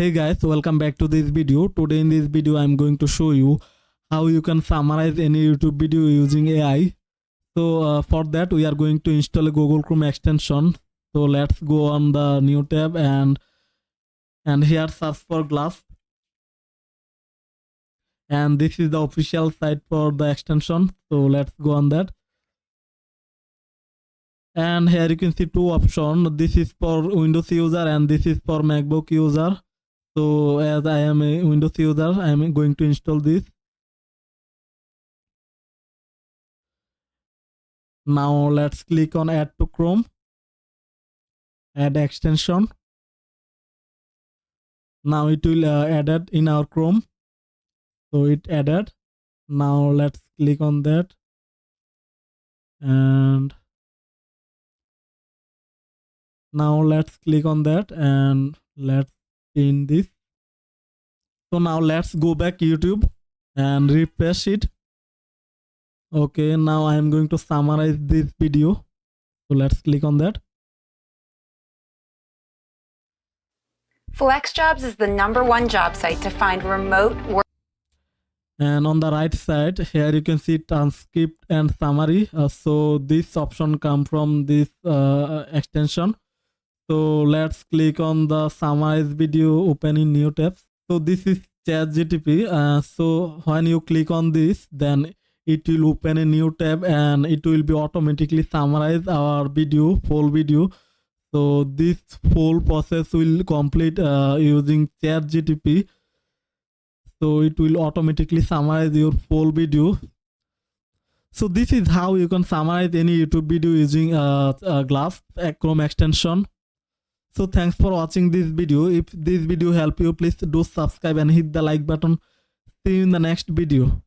Hey guys, welcome back to this video. Today in this video I'm going to show you how you can summarize any YouTube video using AI. So for that we are going to install a Google Chrome extension. So let's go on the new tab and here search for Glass, and this is the official site for the extension. So let's go on that, and here you can see two options. This is for Windows user and this is for MacBook user. So as I am a Windows user, I am going to install this. Now let's click on add to Chrome, add extension. Now it will add it in our Chrome. So it added. Now let's click on that and now let's click on that and let's in this. So now let's go back YouTube and refresh it. Okay, now I am going to summarize this video. So let's click on that. FlexJobs is the #1 job site to find remote work. And on the right side here you can see transcript and summary. So this option come from this extension. So let's click on the summarize video, open in new tab. So this is ChatGPT. So when you click on this, then it will open a new tab and it will be automatically summarize our video, full video. So this full process will complete using ChatGPT. So it will automatically summarize your full video. So this is how you can summarize any YouTube video using Glass Chrome extension. So thanks for watching this video. If this video helped you, please do subscribe and hit the like button. See you in the next video.